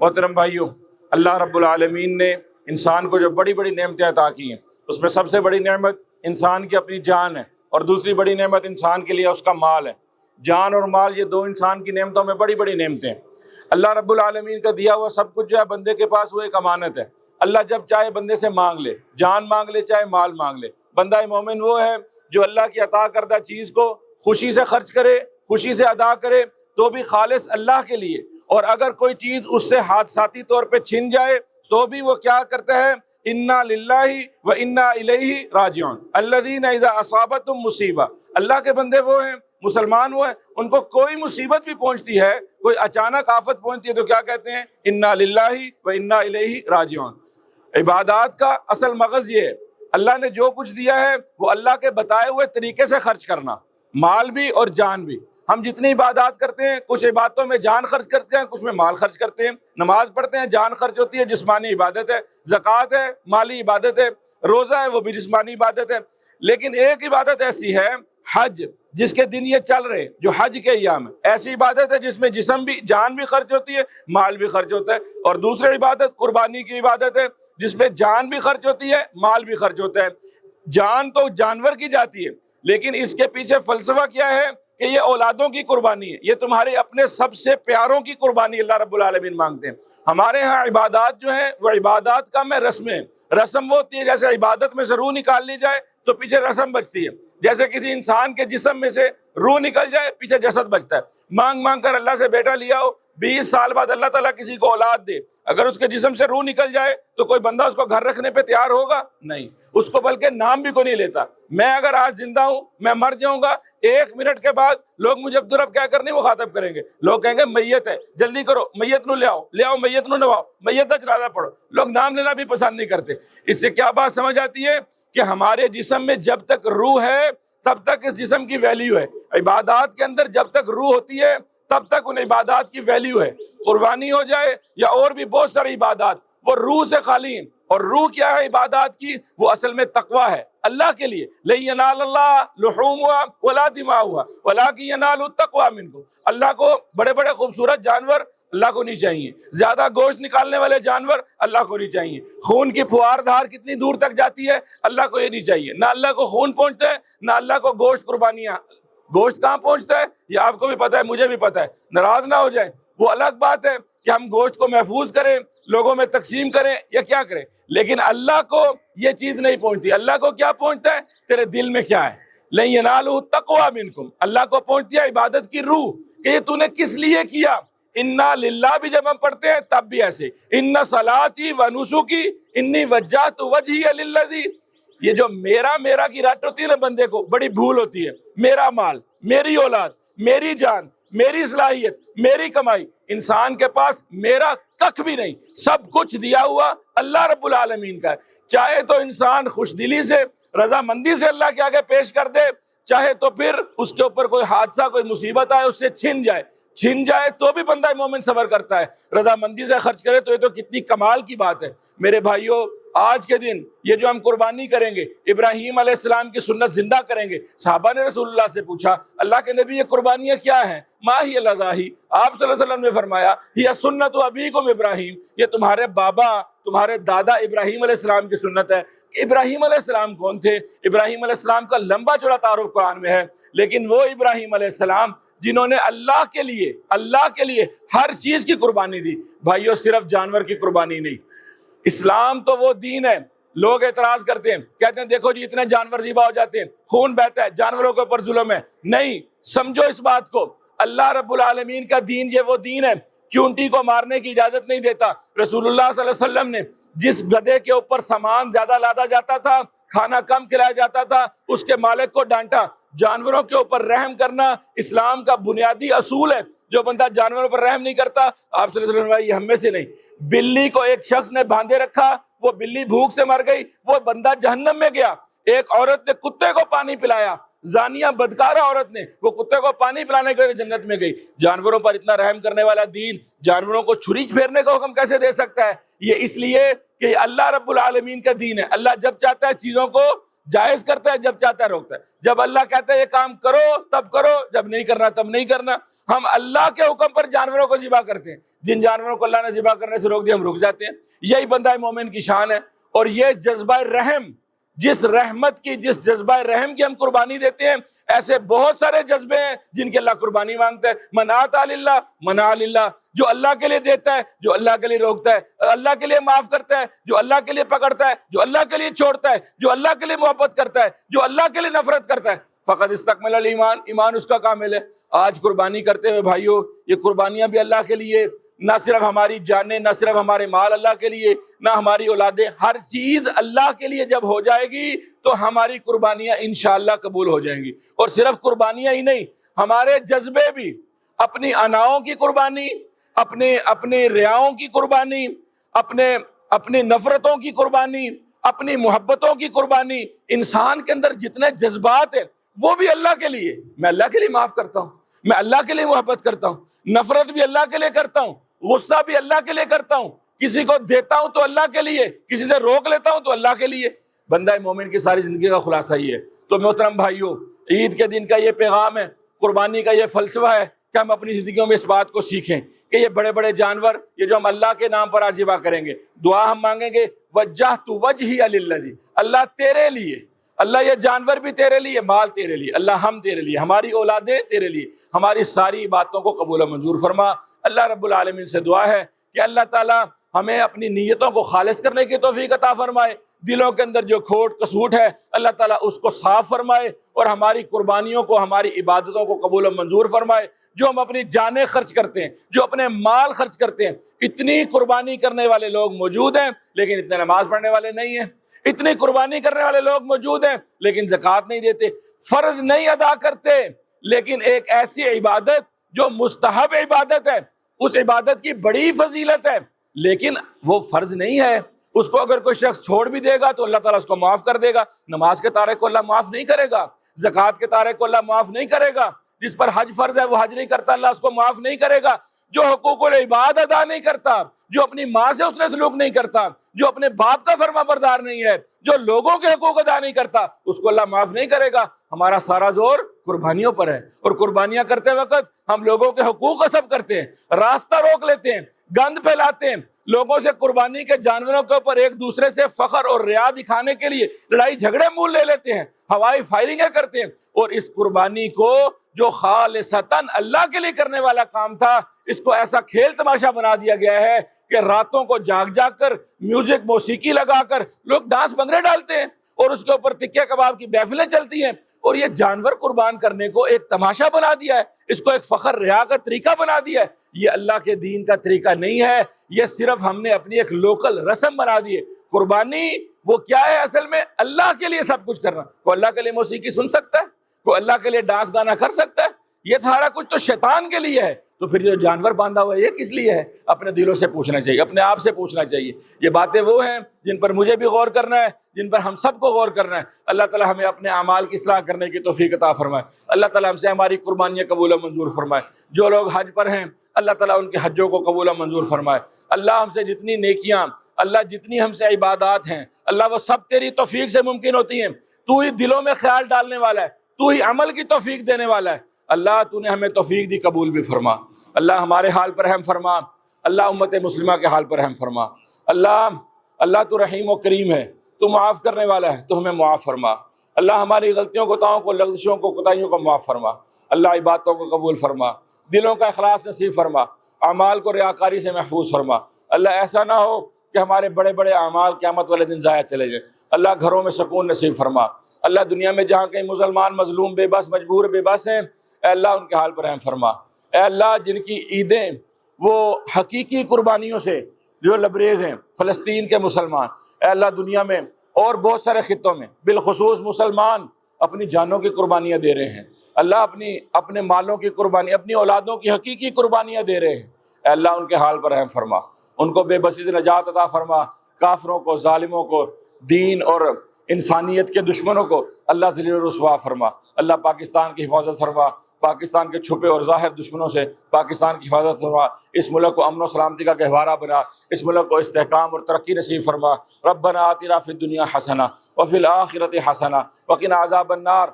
محترم بھائیوں، اللہ رب العالمین نے انسان کو جو بڑی بڑی نعمتیں عطا کی ہیں، اس میں سب سے بڑی نعمت انسان کی اپنی جان ہے، اور دوسری بڑی نعمت انسان کے لیے اس کا مال ہے۔ جان اور مال یہ دو انسان کی نعمتوں میں بڑی بڑی نعمتیں ہیں۔ اللہ رب العالمین کا دیا ہوا سب کچھ جو ہے بندے کے پاس وہ ایک امانت ہے۔ اللہ جب چاہے بندے سے مانگ لے، جان مانگ لے چاہے مال مانگ لے۔ بندہ مومن وہ ہے جو اللہ کی عطا کردہ چیز کو خوشی سے خرچ کرے، خوشی سے ادا کرے، تو بھی خالص اللہ کے لیے، اور اگر کوئی چیز اس سے حادثاتی طور پہ چھن جائے تو بھی وہ کیا کرتا ہے؟ انا للہ و انا الیہ راجعون الذین اذا اصابتہم مصیبہ۔ اللہ کے بندے وہ ہیں، مسلمان وہ ہیں، ان کو کوئی مصیبت بھی پہنچتی ہے، کوئی اچانک آفت پہنچتی ہے تو کیا کہتے ہیں؟ انا للہ و انا الیہ راجعون۔ عبادات کا اصل مغز یہ ہے، اللہ نے جو کچھ دیا ہے وہ اللہ کے بتائے ہوئے طریقے سے خرچ کرنا، مال بھی اور جان بھی۔ ہم جتنی عبادات کرتے ہیں، کچھ عبادتوں میں جان خرچ کرتے ہیں، کچھ میں مال خرچ کرتے ہیں۔ نماز پڑھتے ہیں، جان خرچ ہوتی ہے، جسمانی عبادت ہے۔ زکوٰۃ ہے، مالی عبادت ہے۔ روزہ ہے، وہ بھی جسمانی عبادت ہے۔ لیکن ایک عبادت ایسی ہے، حج، جس کے دن یہ چل رہے جو حج کے ایام ہے، ایسی عبادت ہے جس میں جسم بھی، جان بھی خرچ ہوتی ہے، مال بھی خرچ ہوتا ہے۔ اور دوسری عبادت قربانی کی عبادت ہے، جس میں جان بھی خرچ ہوتی ہے، مال بھی خرچ ہوتا ہے۔ جان تو جانور کی جاتی ہے، لیکن اس کے پیچھے فلسفہ کیا ہے کہ یہ اولادوں کی قربانی ہے، یہ تمہارے اپنے سب سے پیاروں کی قربانی اللہ رب العالمین مانگتے ہیں۔ ہمارے ہاں عبادات جو ہیں وہ عبادات کا میں رسمیں، رسم وہ ہوتی ہے جیسے عبادت میں سے روح نکال لی جائے تو پیچھے رسم بچتی ہے، جیسے کسی انسان کے جسم میں سے روح نکل جائے پیچھے جسد بچتا ہے۔ مانگ مانگ کر اللہ سے بیٹا لیا ہو، 20 سال بعد اللہ تعالیٰ کسی کو اولاد دے، اگر اس کے جسم سے روح نکل جائے تو کوئی بندہ اس کو گھر رکھنے پہ تیار ہوگا؟ نہیں، اس کو بلکہ نام بھی کوئی نہیں لیتا۔ میں اگر آج زندہ ہوں، میں مر جاؤں گا، 1 منٹ کے بعد لوگ مجھے عبدالرب کہہ کر نہیں مخاطب کریں گے، لوگ کہیں گے میت ہے، جلدی کرو، میت نو لے آؤ، میت نو نواؤ، میت کا جنازہ پڑھو۔ لوگ نام لینا بھی پسند نہیں کرتے۔ اس سے کیا بات سمجھ آتی ہے کہ ہمارے جسم میں جب تک روح ہے تب تک اس جسم کی ویلیو ہے۔ عبادات کے اندر جب تک روح ہوتی ہے تب تک ان عبادات کی ویلیو ہے۔ قربانی ہو جائے یا اور بھی بہت ساری عبادات، وہ روح سے خالی ہیں۔ اور روح کیا ہے عبادات کی؟ وہ اصل میں تقویٰ ہے، اللہ کے لیے۔ لن ینال اللہ لحومها ولا دماؤها ولکن ینال التقویٰ منکم۔ اللہ کو بڑے بڑے خوبصورت جانور اللہ کو نہیں چاہیے، زیادہ گوشت نکالنے والے جانور اللہ کو نہیں چاہیے، خون کی پھوار دھار کتنی دور تک جاتی ہے اللہ کو یہ نہیں چاہیے۔ نہ اللہ کو خون پہنچتا ہے، نہ اللہ کو گوشت قربانیاں۔ گوشت کہاں پہنچتا ہے یہ آپ کو بھی پتہ ہے، مجھے بھی پتہ ہے، ناراض نہ ہو جائیں، وہ الگ بات ہے کہ ہم گوشت کو محفوظ کریں، لوگوں میں تقسیم کریں یا کیا کریں، لیکن اللہ کو یہ چیز نہیں پہنچتی۔ اللہ کو کیا پہنچتا ہے؟ تیرے دل میں کیا ہے۔ لن ینالوا التقویٰ منکم، اللہ کو پہنچتی ہے عبادت کی روح، کہ یہ تو نے کس لیے کیا۔ انا للہ بھی جب ہم پڑھتے ہیں تب بھی ایسے، ان صلاتی و نسکی انی وجہت وجہی للذی، یہ جو میرا کی رٹ ہوتی ہے نا بندے کو، بڑی بھول ہوتی ہے۔ میرا مال، میری اولاد، میری جان، میری صلاحیت، میری کمائی، انسان کے پاس میرا ککھ بھی نہیں، سب کچھ دیا ہوا اللہ رب العالمین کا ہے۔ چاہے تو انسان خوش دلی سے، رضامندی سے اللہ کے آگے پیش کر دے، چاہے تو پھر اس کے اوپر کوئی حادثہ، کوئی مصیبت آئے، اس سے چھن جائے تو بھی بندہ مومن صبر کرتا ہے، رضامندی سے خرچ کرے تو یہ تو کتنی کمال کی بات ہے۔ میرے بھائیوں، آج کے دن یہ جو ہم قربانی کریں گے، ابراہیم علیہ السلام کی سنت زندہ کریں گے۔ صحابہ نے رسول اللہ سے پوچھا، اللہ کے نبی یہ قربانیاں کیا ہیں؟ ما ہی الضاحی، آپ صلی اللہ علیہ وسلم نے فرمایا یہ سنت ابیکم ابراہیم، یہ تمہارے بابا، تمہارے دادا ابراہیم علیہ السلام کی سنت ہے۔ ابراہیم علیہ السلام کون تھے؟ ابراہیم علیہ السلام کا لمبا چوڑا تعارف قرآن میں ہے، لیکن وہ ابراہیم علیہ السلام جنہوں نے اللہ کے لیے ہر چیز کی قربانی دی۔ بھائیو، صرف جانور کی قربانی نہیں، اسلام تو وہ دین ہے۔ لوگ اعتراض کرتے ہیں، کہتے ہیں دیکھو جی اتنے جانور ذبح ہو جاتے ہیں، خون بہتا ہے، جانوروں کے اوپر ظلم ہے۔ نہیں، سمجھو اس بات کو، اللہ رب العالمین کا دین یہ وہ دین ہے، چونٹی کو مارنے کی اجازت نہیں دیتا۔ رسول اللہ صلی اللہ علیہ وسلم نے جس گدھے کے اوپر سامان زیادہ لادا جاتا تھا، کھانا کم کھلایا جاتا تھا، اس کے مالک کو ڈانٹا۔ جانوروں کے اوپر رحم کرنا اسلام کا بنیادی اصول ہے۔ جو بندہ جانوروں پر رحم نہیں کرتا، آپ صلی اللہ علیہ وسلم یہ ہم میں سے نہیں۔ بلی کو ایک شخص نے باندھے رکھا، وہ بلی بھوک سے مر گئی، وہ بندہ جہنم میں گیا۔ ایک عورت نے کتے کو پانی پلایا، زانیہ بدکارہ عورت نے، وہ کتے کو پانی پلانے کے لیے جنت میں گئی۔ جانوروں پر اتنا رحم کرنے والا دین جانوروں کو چھری پھیرنے کا حکم کیسے دے سکتا ہے؟ یہ اس لیے کہ اللہ رب العالمین کا دین ہے۔ اللہ جب چاہتا ہے چیزوں کو جائز کرتا ہے، جب چاہتا ہے روکتا ہے۔ جب اللہ کہتا ہے یہ کام کرو تب کرو، جب نہیں کرنا تب نہیں کرنا۔ ہم اللہ کے حکم پر جانوروں کو ذبح کرتے ہیں، جن جانوروں کو اللہ نے ذبح کرنے سے روک دیا ہم رک جاتے ہیں. یہی بندہ مومن کی شان ہے. اور یہ جذبہ رحم، جس رحمت کی، جس جذبہ رحم کی ہم قربانی دیتے ہیں، ایسے بہت سارے جذبے ہیں جن کے اللہ قربانی مانگتا ہے. من آتا للہ منع للہ، جو اللہ کے لیے دیتا ہے، جو اللہ کے لیے روکتا ہے، اللہ کے لیے معاف کرتا ہے، جو اللہ کے لیے پکڑتا ہے، جو اللہ کے لیے چھوڑتا ہے، جو اللہ کے لیے محبت کرتا ہے، جو اللہ کے لیے نفرت کرتا ہے، فقط استکمل الایمان، ایمان اس کا کامل ہے. آج قربانی کرتے ہوئے بھائیو، یہ قربانیاں بھی اللہ کے لیے، نہ صرف ہماری جانیں، نہ صرف ہمارے مال اللہ کے لیے، نہ ہماری اولادیں، ہر چیز اللہ کے لیے جب ہو جائے گی تو ہماری قربانیاں انشاءاللہ قبول ہو جائیں گی. اور صرف قربانیاں ہی نہیں، ہمارے جذبے بھی، اپنی اناؤں کی قربانی، اپنے ریاؤں کی قربانی، اپنے نفرتوں کی قربانی، اپنی محبتوں کی قربانی، انسان کے اندر جتنے جذبات ہیں وہ بھی اللہ کے لیے. میں اللہ کے لیے معاف کرتا ہوں، میں اللہ کے لیے محبت کرتا ہوں، نفرت بھی اللہ کے لیے کرتا ہوں، غصہ بھی اللہ کے لیے کرتا ہوں، کسی کو دیتا ہوں تو اللہ کے لیے، کسی سے روک لیتا ہوں تو اللہ کے لیے. بندہ مومن کی ساری زندگی کا خلاصہ یہ ہے. تو محترم بھائیو، عید کے دن کا یہ پیغام ہے، قربانی کا یہ فلسفہ ہے کہ ہم اپنی زندگیوں میں اس بات کو سیکھیں کہ یہ بڑے بڑے جانور، یہ جو ہم اللہ کے نام پر آج ذبح کریں گے، دعا ہم مانگیں گے وجہت وجہی للذی، اللہ تیرے لیے، اللہ یہ جانور بھی تیرے لیے، مال تیرے لیے، اللہ ہم تیرے لیے، ہماری اولادیں تیرے لیے، ہماری ساری باتوں کو قبول و منظور فرما. اللہ رب العالمین سے دعا ہے کہ اللہ تعالیٰ ہمیں اپنی نیتوں کو خالص کرنے کی توفیق عطا فرمائے. دلوں کے اندر جو کھوٹ کسوٹ ہے اللہ تعالیٰ اس کو صاف فرمائے، اور ہماری قربانیوں کو، ہماری عبادتوں کو قبول و منظور فرمائے. جو ہم اپنی جانیں خرچ کرتے ہیں، جو اپنے مال خرچ کرتے ہیں، اتنی قربانی کرنے والے لوگ موجود ہیں لیکن اتنے نماز پڑھنے والے نہیں ہیں. اتنی قربانی کرنے والے لوگ موجود ہیں لیکن زکوٰۃ نہیں دیتے، فرض نہیں ادا کرتے. لیکن ایک ایسی عبادت جو مستحب عبادت ہے، اس عبادت کی بڑی فضیلت ہے لیکن وہ فرض نہیں ہے. اس کو اگر کوئی شخص چھوڑ بھی دے گا تو اللہ تعالیٰ اس کو معاف کر دے گا. نماز کے تارک کو اللہ معاف نہیں کرے گا، زکوٰۃ کے تارک کو اللہ معاف نہیں کرے گا. جس پر حج فرض ہے وہ حج نہیں کرتا، اللہ اس کو معاف نہیں کرے گا. جو حقوق العباد ادا نہیں کرتا، جو اپنی ماں سے اس نے سلوک نہیں کرتا، جو اپنے باپ کا فرما بردار نہیں ہے، جو لوگوں کے حقوق ادا نہیں کرتا، اس کو اللہ معاف نہیں کرے گا. ہمارا سارا زور قربانیوں پر ہے، اور قربانیاں کرتے وقت ہم لوگوں کے حقوق غصب کرتے ہیں، راستہ روک لیتے ہیں، گند پھیلاتے ہیں، لوگوں سے قربانی کے جانوروں کے اوپر ایک دوسرے سے فخر اور ریا دکھانے کے لیے لڑائی جھگڑے مول لے لیتے ہیں، ہوائی فائرنگیں کرتے ہیں. اور اس قربانی کو جو خالصتاً اللہ کے لیے کرنے والا کام تھا، اس کو ایسا کھیل تماشا بنا دیا گیا ہے کہ راتوں کو جاگ جاگ کر میوزک موسیقی لگا کر لوگ ڈانس بنگڑے ڈالتے ہیں، اور اس کے اوپر تکے کباب کی محفلیں چلتی ہیں، اور یہ جانور قربان کرنے کو ایک تماشا بنا دیا ہے، اس کو ایک فخر ریا کا طریقہ بنا دیا ہے. یہ اللہ کے دین کا طریقہ نہیں ہے، یہ صرف ہم نے اپنی ایک لوکل رسم بنا دی ہے. قربانی وہ کیا ہے اصل میں؟ اللہ کے لیے سب کچھ کرنا. کوئی اللہ کے لیے موسیقی سن سکتا ہے؟ کوئی اللہ کے لیے ڈانس گانا کر سکتا ہے؟ یہ سارا کچھ تو شیطان کے لیے ہے. تو پھر جو جانور باندھا ہوا ہے یہ کس لیے ہے؟ اپنے دلوں سے پوچھنا چاہیے، اپنے آپ سے پوچھنا چاہیے. یہ باتیں وہ ہیں جن پر مجھے بھی غور کرنا ہے، جن پر ہم سب کو غور کرنا ہے. اللہ تعالیٰ ہمیں اپنے اعمال کی اصلاح کرنے کی توفیق عطا فرمائے. اللہ تعالیٰ ہم سے ہماری قربانیاں قبول و منظور فرمائے. جو لوگ حج پر ہیں اللہ تعالیٰ ان کے حجوں کو قبول و منظور فرمائے. اللہ ہم سے جتنی نیکیاں، اللہ جتنی ہم سے عبادات ہیں، اللہ وہ سب تیری توفیق سے ممکن ہوتی ہیں. تو ہی دلوں میں خیال ڈالنے والا ہے، تو ہی عمل کی توفیق دینے والا ہے. اللہ تو نے ہمیں توفیق دی، قبول بھی فرما. اللہ ہمارے حال پر رحم فرما. اللہ امت مسلمہ کے حال پر رحم فرما. اللہ تو رحیم و کریم ہے، تو معاف کرنے والا ہے، تو ہمیں معاف فرما. اللہ ہماری غلطیوں کوتاہیوں کو، لغزشوں کو، کوتاہیوں کو معاف فرما. اللہ عبادتوں کو قبول فرما، دلوں کا اخلاص نصیب فرما، اعمال کو ریاکاری سے محفوظ فرما. اللہ ایسا نہ ہو کہ ہمارے بڑے بڑے اعمال قیامت والے دن ضائع چلے جائیں. اللہ گھروں میں سکون نصیب فرما. اللہ دنیا میں جہاں کہیں مسلمان مظلوم، بے بس، مجبور، بے بس ہیں، اے اللہ ان کے حال پر رحم فرما. اے اللہ جن کی عیدیں وہ حقیقی قربانیوں سے جو لبریز ہیں، فلسطین کے مسلمان، اے اللہ دنیا میں اور بہت سارے خطوں میں بالخصوص مسلمان اپنی جانوں کی قربانیاں دے رہے ہیں. اللہ اپنے مالوں کی قربانی، اپنی اولادوں کی حقیقی قربانیاں دے رہے ہیں. اے اللہ ان کے حال پر رحم فرما، ان کو بے بسی سے نجات عطا فرما. کافروں کو، ظالموں کو، دین اور انسانیت کے دشمنوں کو اللہ ذلیل و رسوا فرما. اللہ پاکستان کی حفاظت فرما، پاکستان کے چھپے اور ظاہر دشمنوں سے پاکستان کی حفاظت فرما. اس ملک کو امن و سلامتی کا گہوارہ بنا، اس ملک کو استحکام اور ترقی نصیب فرما. ربنا آتنا فی الدنیا حسنہ وفی الآخرۃ حسنہ وقنا عذاب النار.